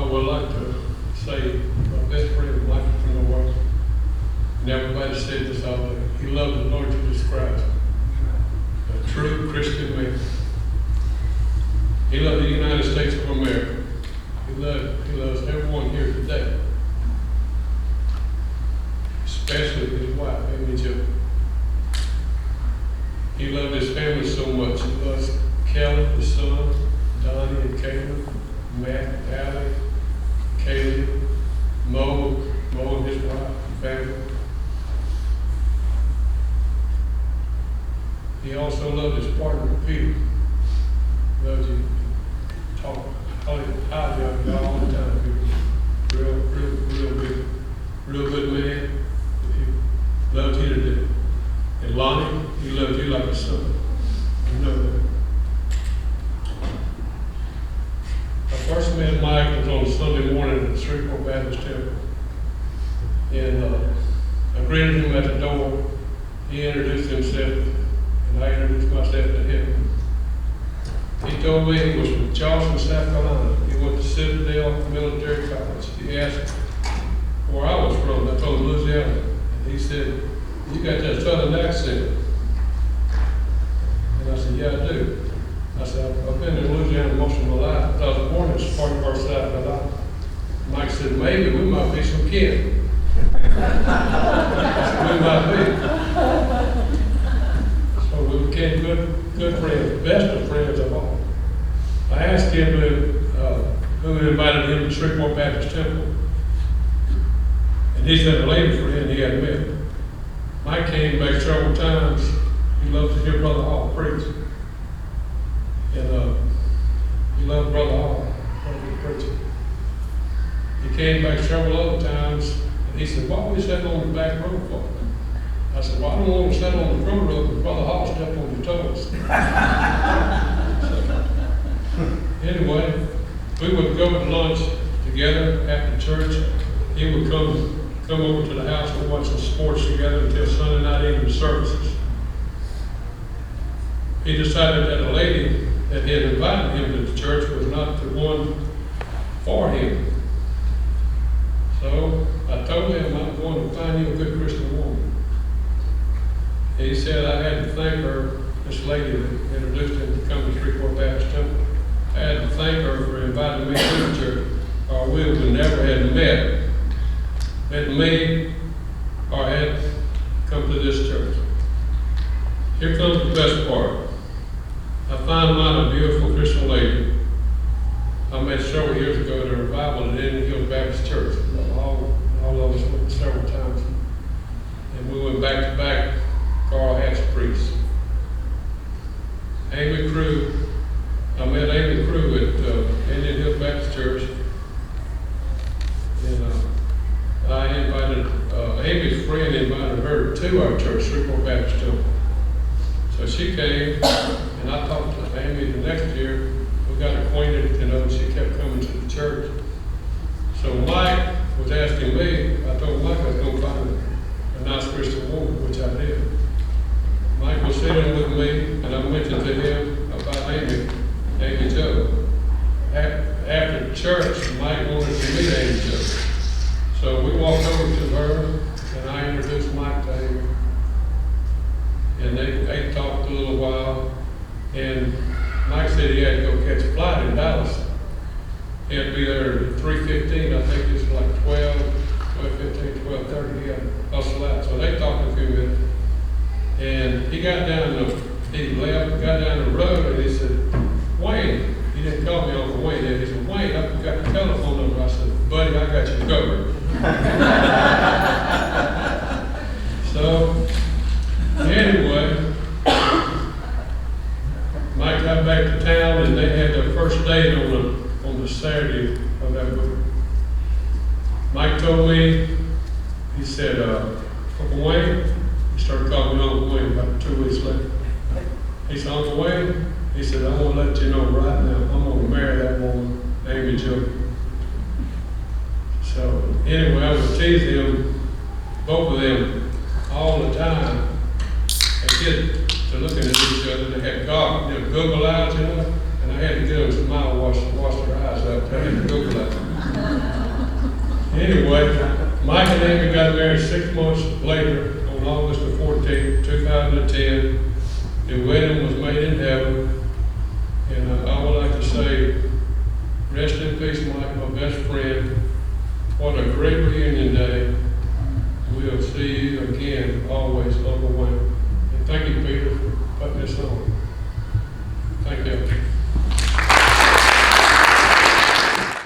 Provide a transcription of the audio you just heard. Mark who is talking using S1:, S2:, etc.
S1: would like to say my best friend, Michael from the world, and everybody said this all day. He loved the Lord Jesus Christ, a true Christian man. He loved the United States of America. He loves everyone here today, especially his wife, Amy Jo. He loved his family so much. He loves Kelly, his son, Donnie and Caleb, Matt, Allie, Caleb, Mo and his wife, family. He also loved his partner, Peter. Loved you. Talk highly of you all the time, Peter. Real good man. He loved you to death. And Lonnie, he loved you like a son. You know that. I first met Mike was on Sunday morning at Shreveport Baptist Temple. And I greeted him at the door. He introduced himself, and I introduced myself to him. He told me he was from Charleston, South Carolina. He went to Citadel Military College. He asked where I was from. I told him Louisiana. And he said, "You got that southern accent." And I said, "Yeah, I do." I said, "I've been in Louisiana most of my life. I was born in Spartanburg, South Carolina." Mike said, "Maybe we might be some kin." I said, "We might be." So we became good friends, best of friends of all. I asked him who invited him to Shreveport Baptist Temple. And he said a lady friend he had met. Mike came back several times. He loved to hear Brother Hall preach. And he loved Brother Hall, preaching. He came back several other times, and he said, "Why are we sitting on the back row for?" I said, "Well, I don't want to sit on the front row because Brother Hall stepped on your toes." So, anyway, we would go to lunch together after church. He would come over to the house and watch some sports together until Sunday night evening services. He decided that a lady that had invited him to the church was not the one for him. So I told him, "I'm going to find you a good Christian woman." He said I had to thank her, this lady that introduced him to come to Shreveport Baptist Temple. I had to thank her for inviting me to the church, or we would never have met me or had come to this church. Here comes the best part. I found out a beautiful Christian lady I met several years ago at a revival at Indian Hills Baptist Church. All of us went several times. And we went back to back. Carl Hatch preached. Amy Crew, I met Amy Crew at Indian Hills Baptist Church. And I invited, Amy's friend invited her to our church, Shreveport Baptist Temple. So she came, and I talked to Amy the next year. We got acquainted, and she kept coming to the church. So Mike was asking me, I told Mike I was going to find a nice Christian woman, which I did. Mike was sitting with me, and I mentioned to him about Amy Jo. After church, Mike wanted to meet Amy Jo. So we walked over to her, and I introduced Mike to Amy. And they talked a little while, and Mike said he had to go catch a flight in Dallas. He had to be there at 3:15, I think it's like 12:15, 12:30, he had to hustle out. So they talked a few minutes. And he got down got down the road, and he said, "Wayne," he didn't call me on the way there, he said, "Wayne, I've got the telephone number." I said, "Buddy, I got you covered." So, anyway, Mike got back to town, and they had their first date on the Saturday of that week. Mike told me, he said, "Uncle Wayne," he started calling me Uncle Wayne about 2 weeks later. He said, "Uncle Wayne," he said, "I want to let you know right now, I'm going to marry that woman, Amy Jo." So anyway, I would tease them, both of them, all the time. They get to looking at each other. They had Google eyes, and I had to get them some mouthwash to wash their eyes out. I had to Google eyes. Anyway, Mike and Amy got married 6 months later on August the 14th, 2010. The wedding was made in heaven. And I would like to say, rest in peace, Mike, my best friend. What a great reunion day. We'll see you again, always overwhelmed. And thank you, Peter, for putting this on.